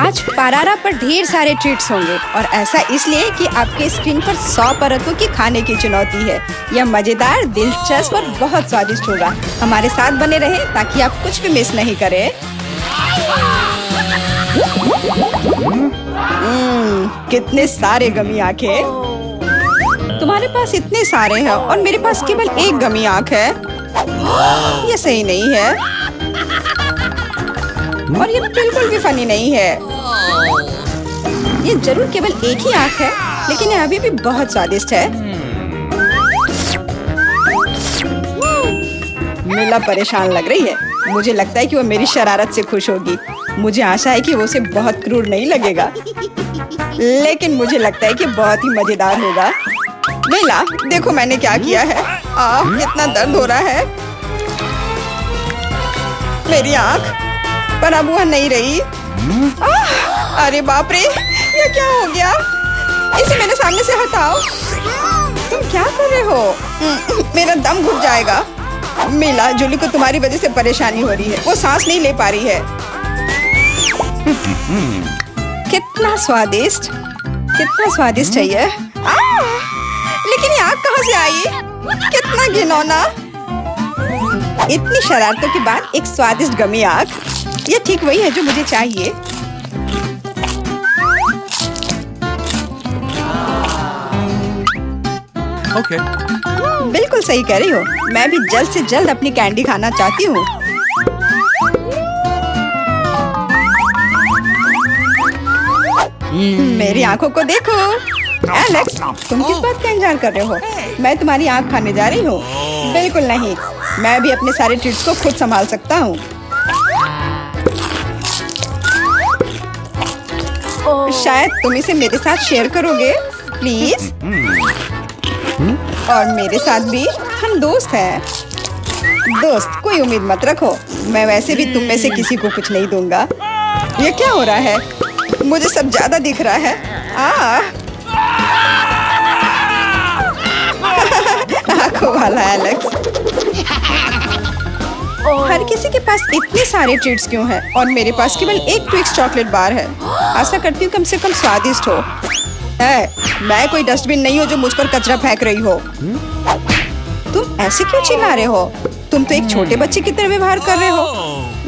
आज परारा पर ढेर सारे ट्रीट्स होंगे और ऐसा इसलिए कि आपके स्क्रीन पर 100 परतों की खाने की चुनौती है। यह मजेदार, दिलचस्प और बहुत स्वादिष्ट होगा। हमारे साथ बने रहें ताकि आप कुछ भी मिस नहीं करें। कितने सारे गमी आंखें। तुम्हारे पास इतने सारे हैं और मेरे पास केवल एक गमी आंख है। ये सही नहीं है और ये बिल्कुल भी फनी नहीं है। ये जरूर केवल एक ही आंख है, लेकिन ये अभी भी बहुत स्वादिष्ट है। मीला परेशान लग रही है। मुझे लगता है कि वो मेरी शरारत से खुश होगी। मुझे आशा है कि वो उसे बहुत क्रूर नहीं लगेगा, लेकिन मुझे लगता है कि बहुत ही मजेदार होगा। मीला, देखो मैंने क्या किया है। कितना दर्द हो रहा है। मेरी आंख, पर अब वह नहीं रही। अरे बाप रे, ये क्या हो गया? इसे मेरे सामने से हटाओ। तुम क्या कर रहे हो? मेरा दम घुट जाएगा। मीला, जूली को तुम्हारी वजह से परेशानी हो रही है। वो सांस नहीं ले पा रही है। कितना स्वादिष्ट, कितना स्वादिष्ट चाहिए। लेकिन ये आग कहाँ से आई? कितना घिनौना। इतनी शरारतों के बाद एक स्वादिष्ट गमी आग। ये ठीक वही है जो मुझे चाहिए। Okay. बिल्कुल सही कह रही हो। मैं भी जल्द से जल्द अपनी कैंडी खाना चाहती हूँ। मेरी आंखों को देखो। एलेक्स, तुम किस बात का इंतजार कर रहे हो? मैं तुम्हारी आंख खाने जा रही हूँ। बिल्कुल नहीं, मैं भी अपने सारे ट्रीट्स को खुद संभाल सकता हूँ। शायद तुम इसे मेरे साथ शेयर करोगे, प्लीज। और मेरे साथ भी, हम दोस्त हैं। दोस्त, कोई उम्मीद मत रखो। मैं वैसे भी तुम में से किसी को कुछ नहीं दूंगा। ये क्या हो रहा है? मुझे सब ज्यादा दिख रहा है। आंखों वाला एलेक्स। हर किसी के पास इतने सारे ट्रीट्स क्यों हैं और मेरे पास केवल एक ट्विक्स चॉकलेट बार है। आशा करती हूँ कम से कम स्वादिष्ट हो। मैं कोई डस्टबिन नहीं हूँ जो मुझ पर कचरा फेंक रही हो। तुम ऐसे क्यों चिल्ला रहे हो? तुम तो एक छोटे बच्चे की तरह व्यवहार कर रहे हो।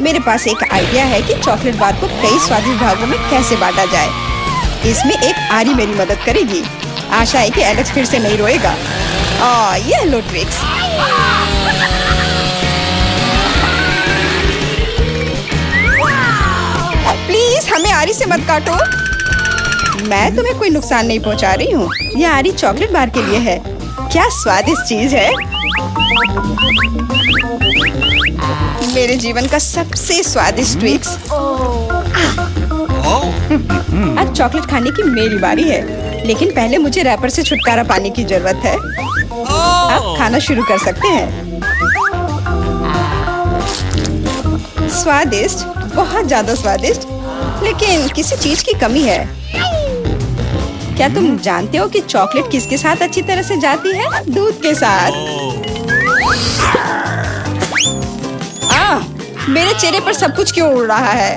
मेरे पास एक आइडिया है कि चॉकलेट बार को कई स्वादिष्ट भागों में कैसे बांटा जाए। इसमें एक आरी मेरी मदद करेगी। आशा है कि एलेक्स फिर से नहीं रोएगा। ये लो ट्रिक्स। प्लीज हमें आरी से मत काटो। मैं तुम्हें कोई नुकसान नहीं पहुंचा रही हूँ। ये आरी चॉकलेट बार के लिए है। क्या स्वादिष्ट चीज है। मेरे जीवन का सबसे स्वादिष्ट ट्विक्स। आज चॉकलेट खाने की मेरी बारी है, लेकिन पहले मुझे रैपर से छुटकारा पाने की जरूरत है। आप खाना शुरू कर सकते हैं। स्वादिष्ट, बहुत ज्यादा स्वादिष्ट, लेकिन किसी चीज की कमी है। क्या तुम जानते हो कि चॉकलेट किसके साथ अच्छी तरह से जाती है? दूध के साथ। मेरे चेहरे पर सब कुछ क्यों उड़ रहा है?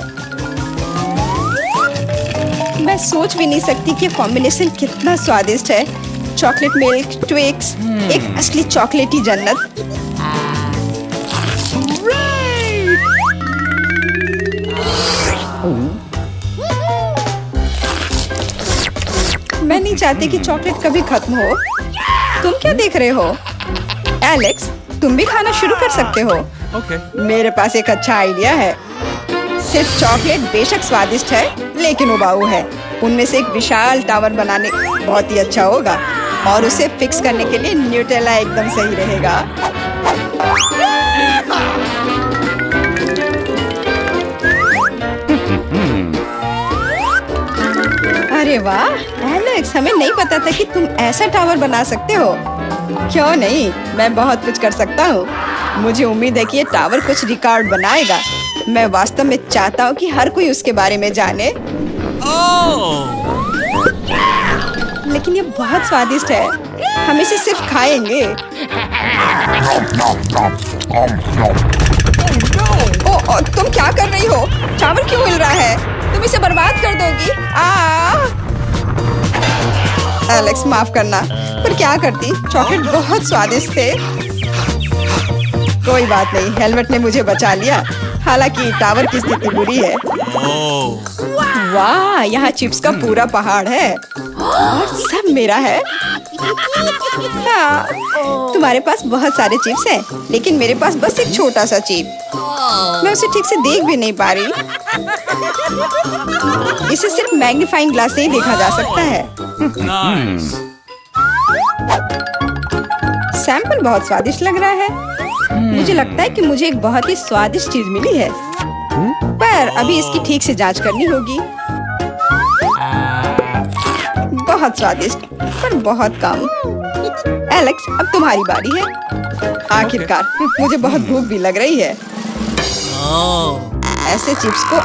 मैं सोच भी नहीं सकती कि कॉम्बिनेशन कितना स्वादिष्ट है। चॉकलेट मिल्क, ट्विक्स, एक असली चॉकलेटी जन्नत। मैं नहीं चाहती कि चॉकलेट कभी खत्म हो। तुम क्या देख रहे हो? एलेक्स, तुम भी खाना शुरू कर सकते हो। Okay. मेरे पास एक अच्छा आइडिया है। सिर्फ चॉकलेट बेशक स्वादिष्ट है, लेकिन उबाऊ है। उनमें से एक विशाल टावर बनाने बहुत ही अच्छा होगा और उसे फिक्स करने के लिए न्यूटेला एकदम सही रहेगा। अरे वाह एलेक्स, हमें नहीं पता था कि तुम ऐसा टावर बना सकते हो। क्यों नहीं, मैं बहुत कुछ कर सकता हूँ। मुझे उम्मीद है कि ये टावर कुछ रिकॉर्ड बनाएगा। मैं वास्तव में चाहता हूँ कि हर कोई उसके बारे में जाने। लेकिन ये बहुत स्वादिष्ट है। हम इसे सिर्फ खाएंगे। तुम क्या कर रही हो? टावर क्यों हिल रहा है? तुम इसे बर्बाद कर कर दोगी? एलेक्स माफ करना, पर क्या करती, चॉकलेट बहुत स्वादिष्ट थे। कोई बात नहीं, हेलमेट ने मुझे बचा लिया। हालांकि टावर की स्थिति बुरी है। वाह, यहाँ चिप्स का पूरा पहाड़ है और सब मेरा है। हाँ, तुम्हारे पास बहुत सारे चिप्स हैं, लेकिन मेरे पास बस एक छोटा सा चिप। मैं उसे ठीक से देख भी नहीं पा रही। इसे सिर्फ मैग्नीफाइंग ग्लास से ही देखा जा सकता है। सैंपल बहुत स्वादिष्ट लग रहा है। मुझे लगता है कि मुझे एक बहुत ही स्वादिष्ट चीज मिली है, पर अभी इसकी ठीक से जांच करनी होगी। बहुत स्वादिष्ट, पर बहुत कम। एलेक्स, अब तुम्हारी बारी है। आखिरकार मुझे बहुत भूख भी लग रही है। ऐसे चिप्स को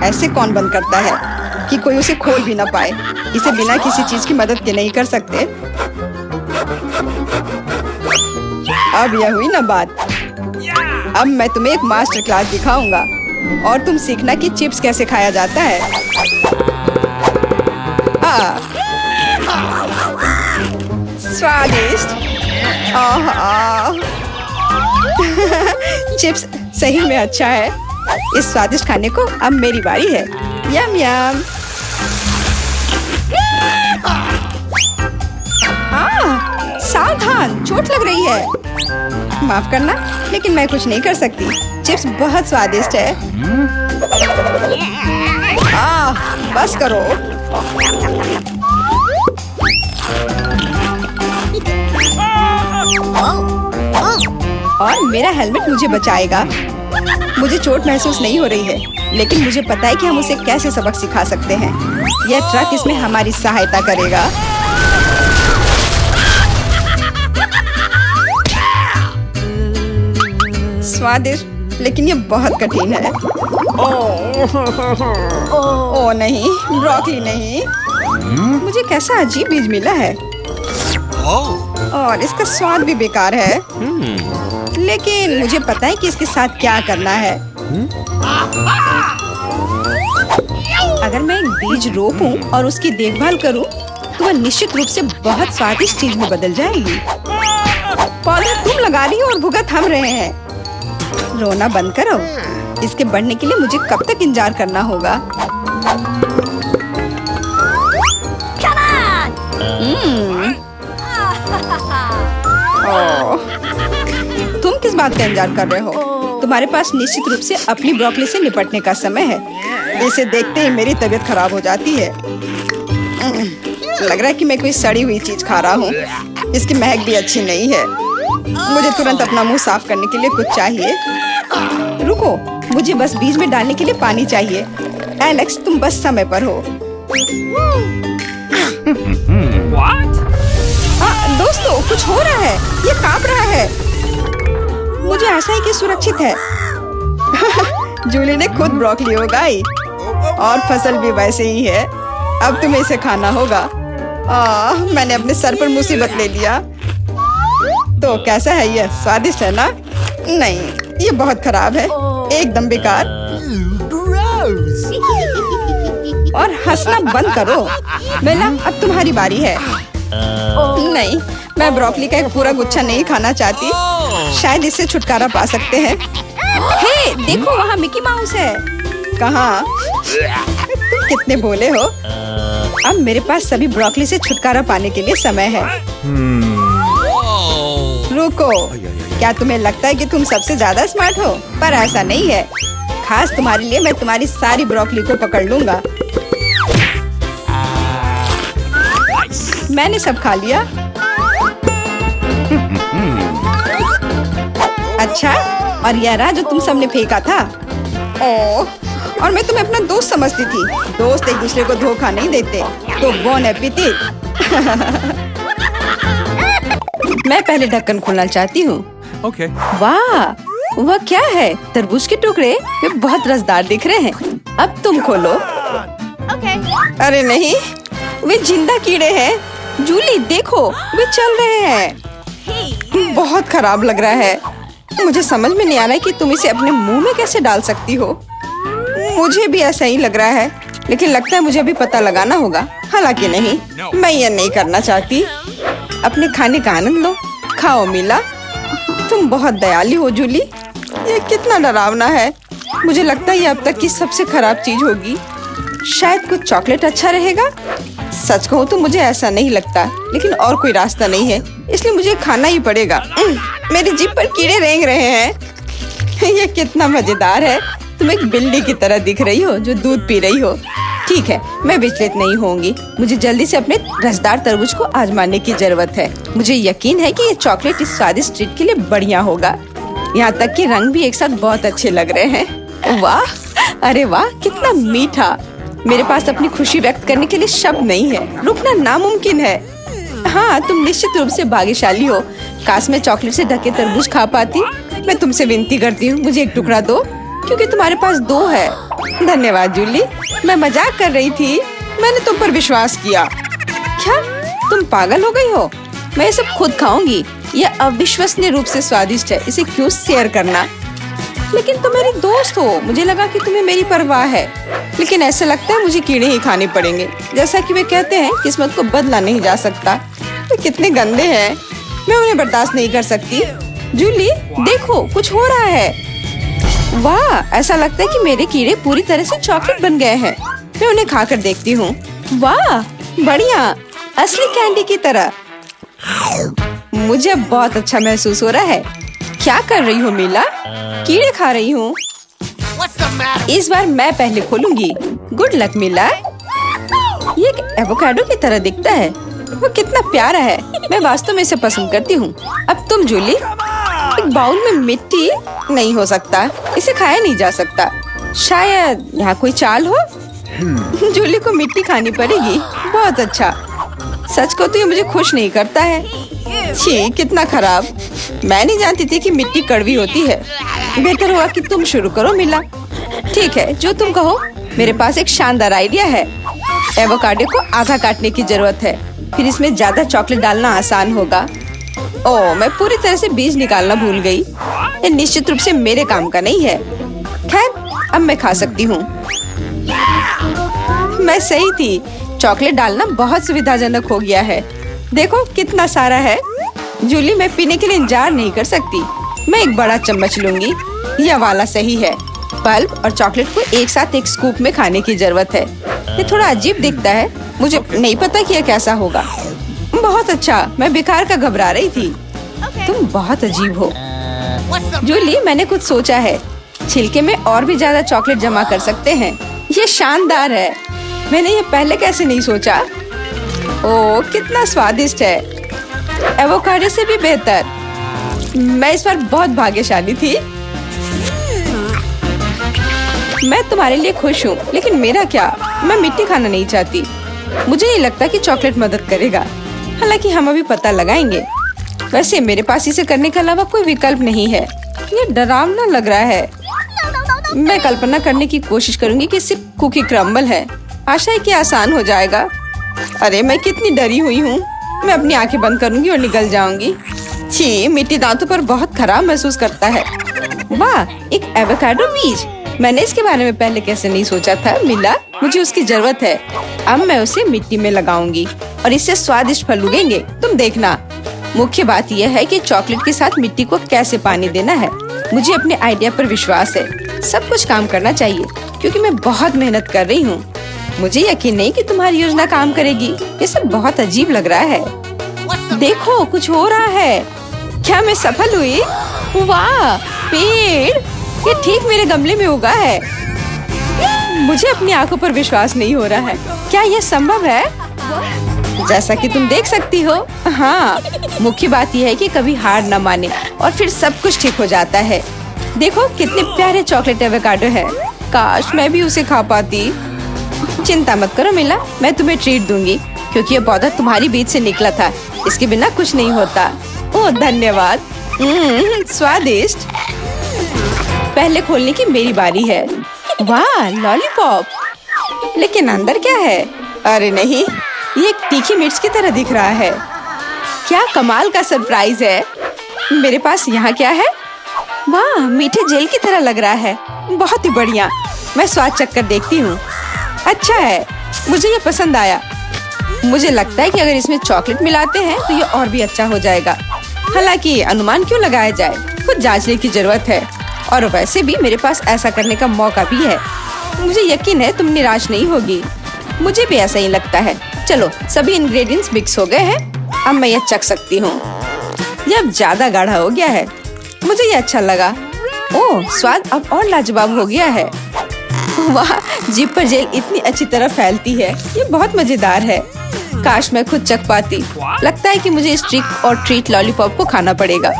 ऐसे कौन बंद करता है कि कोई उसे खोल भी ना पाए? इसे बिना किसी चीज की मदद के नहीं कर सकते। अब यह हुई ना बात। अब मैं तुम्हें एक मास्टर क्लास दिखाऊंगा और तुम सीखना कि चिप्स कैसे खाया जाता है। स्वादिष्ट। चिप्स सही में अच्छा है। इस स्वादिष्ट खाने को अब मेरी बारी है। यम यम। सावधान, चोट लग रही है। माफ करना, लेकिन मैं कुछ नहीं कर सकती। चिप्स बहुत स्वादिष्ट है। बस करो। और मेरा हेलमेट मुझे बचाएगा। मुझे चोट महसूस नहीं हो रही है, लेकिन मुझे पता है कि हम उसे कैसे सबक सिखा सकते हैं। यह ट्रक इसमें हमारी सहायता करेगा। स्वादिष्ट, लेकिन ये बहुत कठिन है। ओह नहीं, ब्रोकली नहीं। मुझे कैसा अजीब बीज मिला है और इसका स्वाद भी बेकार है। लेकिन मुझे पता है कि इसके साथ क्या करना है। अगर मैं एक बीज रोपूं और उसकी देखभाल करूं, तो वह निश्चित रूप से बहुत स्वादिष्ट चीज में बदल जाएगी। पौधा तुम लगा रही हो और भुगत हम रहे हैं। रोना बंद करो। इसके बढ़ने के लिए मुझे कब तक इंतजार करना होगा? तुम किस बात का इंतजार कर रहे हो? तुम्हारे पास निश्चित रूप से अपनी ब्रोकली से निपटने का समय है। इसे देखते ही मेरी तबीयत खराब हो जाती है। लग रहा है कि मैं कोई सड़ी हुई चीज खा रहा हूँ। इसकी महक भी अच्छी नहीं है। मुझे तुरंत अपना मुंह साफ करने के लिए कुछ चाहिए। रुको, मुझे बस बीज में डालने के लिए पानी चाहिए। एलेक्स, तुम बस समय पर हो। दोस्तों, कुछ हो रहा है। ये कांप रहा है। मुझे आशा है कि सुरक्षित है। जूली ने खुद ब्रोकली उगाई और फसल भी वैसे ही है। अब तुम्हें इसे खाना होगा। मैंने अपने सर पर मुसीबत ले लिया। तो कैसा है ये? स्वादिष्ट है ना? नहीं, ये बहुत खराब है, एकदम बेकार। और हंसना बंद करो। बेला, अब तुम्हारी बारी है। नहीं, मैं ब्रोकली का एक पूरा गुच्छा नहीं खाना चाहती। शायद इससे छुटकारा पा सकते हैं। हे, देखो वहाँ मिकी माउस है। कहाँ? तुम कितने भोले हो। अब मेरे पास सभी ब्रोकली से छुटकारा पाने के लिए समय है। रुको, क्या तुम्हें लगता है कि तुम सबसे ज्यादा स्मार्ट हो? पर ऐसा नहीं है। खास तुम्हारे लिए मैं तुम्हारी सारी ब्रोकली को पकड़ लूंगा। मैंने सब खा लिया। अच्छा, और यह रहा जो तुम सबने फेंका था। ओह, और मैं तुम्हें अपना दोस्त समझती थी। दोस्त एक दूसरे को धोखा नहीं देते। तो बोन एपेटिट। मैं पहले ढक्कन खोलना चाहती हूँ। Okay. वाह, वह क्या है? तरबूज के टुकड़े, वे बहुत रसदार दिख रहे हैं। अब तुम खोलो। अरे नहीं, वे जिंदा कीड़े हैं। जूली देखो, वे चल रहे हैं। बहुत खराब लग रहा है। मुझे समझ में नहीं आ रहा है कि तुम इसे अपने मुंह में कैसे डाल सकती हो। मुझे भी ऐसा ही लग रहा है। लेकिन लगता है मुझे अभी पता लगाना होगा। हालांकि नहीं, मैं ये नहीं करना चाहती। अपने खाने का आनंद लो। खाओ मिला। तुम बहुत दयालु हो जूली। ये कितना डरावना है। मुझे लगता है ये अब तक की सबसे खराब चीज होगी। शायद कुछ चॉकलेट अच्छा रहेगा। सच कहूँ तो मुझे ऐसा नहीं लगता, लेकिन और कोई रास्ता नहीं है, इसलिए मुझे खाना ही पड़ेगा। मेरी जीभ पर कीड़े रेंग रहे हैं। ये कितना मजेदार है। तुम एक बिल्ली की तरह दिख रही हो जो दूध पी रही हो। ठीक है, मैं विचलित नहीं होंगी। मुझे जल्दी से अपने रसदार तरबूज को आजमाने की जरूरत है। मुझे यकीन है कि ये चॉकलेट इस स्वादिष्ट ट्रीट के लिए बढ़िया होगा। यहाँ तक कि रंग भी एक साथ बहुत अच्छे लग रहे हैं। वाह, अरे वाह, कितना मीठा। मेरे पास अपनी खुशी व्यक्त करने के लिए शब्द नहीं है। रुकना नामुमकिन है। हाँ, तुम निश्चित रूप से भाग्यशाली हो। काश मैं चॉकलेट से ढके तरबूज खा पाती। मैं तुमसे विनती करती हूँ, मुझे एक टुकड़ा दो, क्योंकि तुम्हारे पास 2 है। धन्यवाद जूली, मैं मजाक कर रही थी। मैंने तुम पर विश्वास किया। क्या तुम पागल हो गई हो? मैं ये सब खुद खाऊंगी। यह अविश्वसनीय रूप से स्वादिष्ट है। इसे क्यों शेयर करना? लेकिन तुम मेरी दोस्त हो। मुझे लगा कि तुम्हें मेरी परवाह है, लेकिन ऐसा लगता है मुझे कीड़े ही खाने पड़ेंगे। जैसा कि वे कहते हैं, किस्मत को बदला नहीं जा सकता। वे कितने गंदे हैं, मैं उन्हें बर्दाश्त नहीं कर सकती। जूली, देखो, कुछ हो रहा है। वाह, ऐसा लगता है कि मेरे कीड़े पूरी तरह से चॉकलेट बन गए हैं। मैं उन्हें खाकर देखती हूँ। वाह, बढ़िया, असली कैंडी की तरह। मुझे बहुत अच्छा महसूस हो रहा है। क्या कर रही हो मिला? कीड़े खा रही हूँ। इस बार मैं पहले खोलूंगी। गुड लक मिला। ये एक एवोकाडो की तरह दिखता है। वो कितना प्यारा है। मैं वास्तव में इसे पसंद करती हूँ। अब तुम जूली। एक बाउल में मिट्टी नहीं हो सकता। इसे खाया नहीं जा सकता। शायद यहाँ कोई चाल हो। जूली को मिट्टी खानी पड़ेगी। बहुत अच्छा। सच को तो ये मुझे खुश नहीं करता है। छी, कितना खराब। मैं नहीं जानती थी कि मिट्टी कड़वी होती है। बेहतर हुआ कि तुम शुरू करो मिला। ठीक है, जो तुम कहो। मेरे पास एक शानदार आइडिया है। एवोकाडो को आधा काटने की जरूरत है, फिर इसमें ज्यादा चॉकलेट डालना आसान होगा। ओह, मैं पूरी तरह से बीज निकालना भूल गई। ये निश्चित रूप से मेरे काम का नहीं है। खैर, अब मैं खा सकती हूँ। मैं सही थी। चॉकलेट डालना बहुत सुविधाजनक हो गया है। देखो कितना सारा है। जूली, मैं पीने के लिए इंतजार नहीं कर सकती। मैं एक बड़ा चम्मच लूंगी। यह वाला सही है। पल्प और चॉकलेट को एक साथ एक स्कूप में खाने की जरूरत है। ये थोड़ा अजीब दिखता है। मुझे नहीं पता कि यह कैसा होगा। बहुत अच्छा। मैं बेकार का घबरा रही थी। तुम बहुत अजीब हो। जूली, मैंने कुछ सोचा है। छिलके में और भी ज्यादा चॉकलेट जमा कर सकते हैं। ये शानदार है। मैंने ये पहले कैसे नहीं सोचा। ओह, कितना स्वादिष्ट है। एवोकाडो से भी बेहतर। मैं इस बार बहुत भाग्यशाली थी। मैं तुम्हारे लिए खुश हूँ, लेकिन मेरा क्या? मैं मिट्टी खाना नहीं चाहती। मुझे नहीं लगता कि चॉकलेट मदद करेगा। हालांकि हम अभी पता लगाएंगे। वैसे मेरे पास इसे करने के अलावा कोई विकल्प नहीं है। ये डरावना लग रहा है। मैं कल्पना करने की कोशिश करूंगी कि सिर्फ कुकी क्रम्बल है। आशा है कि आसान हो जाएगा। अरे, मैं कितनी डरी हुई हूँ। मैं अपनी आंखें बंद करूंगी और निकल जाऊंगी। छी, मिट्टी दांतों पर बहुत खराब महसूस करता है। वाह, एक एवोकाडो बीज। मैंने इसके बारे में पहले कैसे नहीं सोचा था मिला। मुझे उसकी जरूरत है। अब मैं उसे मिट्टी में लगाऊंगी और इससे स्वादिष्ट फल उगेंगे। तुम देखना। मुख्य बात यह है कि चॉकलेट के साथ मिट्टी को कैसे पानी देना है। मुझे अपने आइडिया पर विश्वास है। सब कुछ काम करना चाहिए, क्योंकि मैं बहुत मेहनत कर रही हूँ। मुझे यकीन नहीं कि तुम्हारी योजना काम करेगी। ये सब बहुत अजीब लग रहा है। देखो, कुछ हो रहा है। क्या मैं सफल हुई? वाह, पेड़ ये ठीक मेरे गमले में उगा है। मुझे अपनी आंखों पर विश्वास नहीं हो रहा है। क्या यह संभव है? जैसा कि तुम देख सकती हो। हाँ, मुख्य बात यह है कि कभी हार न माने और फिर सब कुछ ठीक हो जाता है। देखो कितने प्यारे चॉकलेट एवोकाडो है। काश मैं भी उसे खा पाती। चिंता मत करो मिला, मैं तुम्हें ट्रीट दूंगी, क्योंकि ये पौधा तुम्हारी बीज से निकला था। इसके बिना कुछ नहीं होता। ओह, धन्यवाद। स्वादिष्ट। पहले खोलने की मेरी बारी है। वाह, लॉलीपॉप। लेकिन अंदर क्या है? अरे नहीं, ये एक तीखी मिर्च की तरह दिख रहा है। क्या कमाल का सरप्राइज है। मेरे पास यहाँ क्या है? वाह, मीठे जेल की तरह लग रहा है। बहुत ही बढ़िया। मैं स्वाद चख कर देखती हूँ। अच्छा है, मुझे ये पसंद आया। मुझे लगता है कि अगर इसमें चॉकलेट मिलाते हैं तो ये और भी अच्छा हो जाएगा। हालांकि अनुमान क्यों लगाया जाए, खुद जांचने की जरूरत है। और वैसे भी मेरे पास ऐसा करने का मौका भी है। मुझे यकीन है तुम निराश नहीं होगी। मुझे भी ऐसा ही लगता है। चलो, सभी इंग्रेडिएंट्स मिक्स हो गए हैं। अब मैं ये चख सकती हूँ। ये अब ज्यादा गाढ़ा हो गया है। मुझे ये अच्छा लगा। ओह, स्वाद अब और लाजवाब हो गया है। वाह, जीभ पर जेल इतनी अच्छी तरह फैलती है। ये बहुत मजेदार है। काश मैं खुद चख पाती। लगता है कि मुझे इस ट्रिक और ट्रीट लॉलीपॉप को खाना पड़ेगा।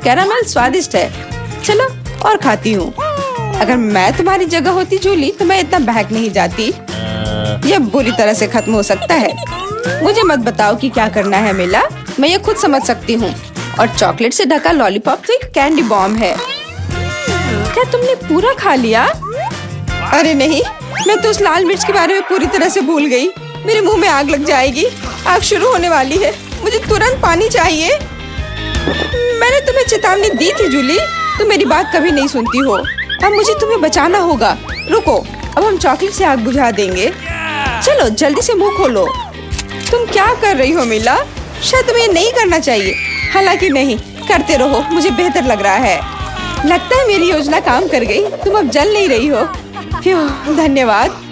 कैरामेल स्वादिष्ट है। चलो और खाती हूँ। अगर मैं तुम्हारी जगह होती जूली तो मैं इतना बहक नहीं जाती। यह बुरी तरह से खत्म हो सकता है। मुझे मत बताओ कि क्या करना है मिला, मैं ये खुद समझ सकती हूँ। और चॉकलेट से ढका लॉलीपॉप तो एक कैंडी बॉम्ब है। क्या तुमने पूरा खा लिया? अरे नहीं, मैं तो उस लाल मिर्च के बारे में पूरी तरह से भूल गई। मेरे मुंह में आग लग जाएगी। आग शुरू होने वाली है। मुझे तुरंत पानी चाहिए। मैंने तुम्हें चेतावनी दी थी जूली, तुम मेरी बात कभी नहीं सुनती हो। अब मुझे तुम्हें बचाना होगा। रुको, अब हम चॉकलेट से आग बुझा देंगे। चलो जल्दी से मुंह खोलो। तुम क्या कर रही हो मिला? शायद तुम्हें नहीं करना चाहिए। हालांकि नहीं, करते रहो, मुझे बेहतर लग रहा है। लगता है मेरी योजना काम कर गई। तुम अब जल नहीं रही हो। धन्यवाद।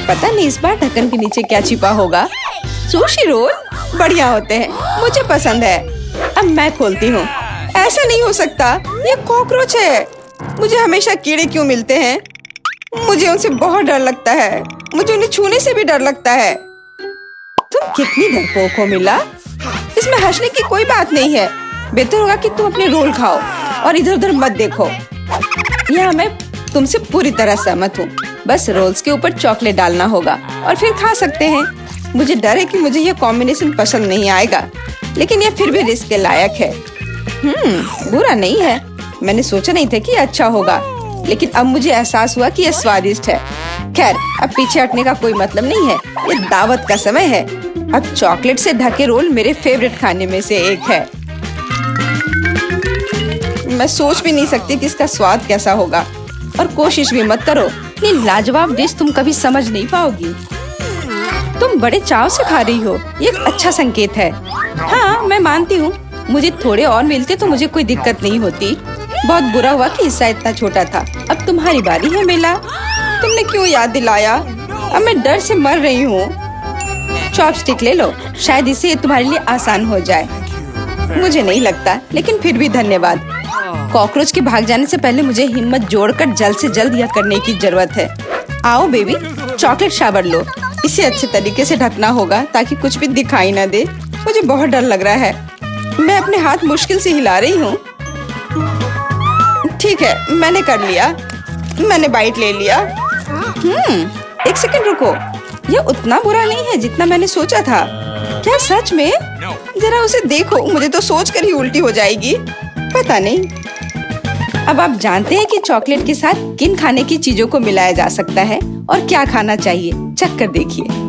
पता नहीं इस बार ढक्कन के नीचे क्या छिपा होगा। सुशी रोल बढ़िया होते हैं, मुझे पसंद है। अब मैं खोलती हूँ। ऐसा नहीं हो सकता, ये कॉकरोच है। मुझे हमेशा कीड़े क्यों मिलते हैं? मुझे उनसे बहुत डर लगता है। मुझे उन्हें छूने से भी डर लगता है। तुम कितनी डरपोक हो मिला। इसमें हंसने की कोई बात नहीं है। बेहतर होगा कि तुम अपने रोल खाओ और इधर उधर मत देखो। यहाँ मैं तुमसे पूरी तरह सहमत हूँ। बस रोल्स के ऊपर चॉकलेट डालना होगा और फिर खा सकते हैं। मुझे डर है कि मुझे यह कॉम्बिनेशन पसंद नहीं आएगा, लेकिन यह फिर भी रिस्क के लायक है। बुरा नहीं है। मैंने सोचा नहीं था कि अच्छा होगा, लेकिन अब मुझे एहसास हुआ कि यह स्वादिष्ट है। खैर, अब पीछे हटने का कोई मतलब नहीं है। ये दावत का समय है। अब चॉकलेट से ढके रोल मेरे फेवरेट खाने में से एक है। मैं सोच भी नहीं सकती कि इसका स्वाद कैसा होगा। और कोशिश भी मत करो, ये लाजवाब डिश तुम कभी समझ नहीं पाओगी। तुम बड़े चाव से खा रही हो, ये एक अच्छा संकेत है। हाँ, मैं मानती हूँ। मुझे थोड़े और मिलते तो मुझे कोई दिक्कत नहीं होती। बहुत बुरा हुआ कि हिस्सा इतना छोटा था। अब तुम्हारी बारी है मिला। तुमने क्यों याद दिलाया? अब मैं डर से मर रही हूँ। चॉपस्टिक ले लो, शायद इससे तुम्हारे लिए आसान हो जाए। मुझे नहीं लगता, लेकिन फिर भी धन्यवाद। कॉकरोच के भाग जाने से पहले मुझे हिम्मत जोड़कर जल्द से जल्द यह करने की जरूरत है। आओ बेबी, चॉकलेट शावर लो। इसे अच्छे तरीके से ढकना होगा ताकि कुछ भी दिखाई न दे। मुझे बहुत डर लग रहा है। मैं अपने हाथ मुश्किल से हिला रही हूँ। ठीक है, मैंने कर लिया। मैंने बाइट ले लिया। एक सेकंड रुको, यह उतना बुरा नहीं है जितना मैंने सोचा था। क्या सच में? जरा उसे देखो, मुझे तो सोचकर ही उल्टी हो जाएगी। पता नहीं। अब आप जानते हैं कि चॉकलेट के साथ किन खाने की चीजों को मिलाया जा सकता है और क्या खाना चाहिए। चख कर देखिए।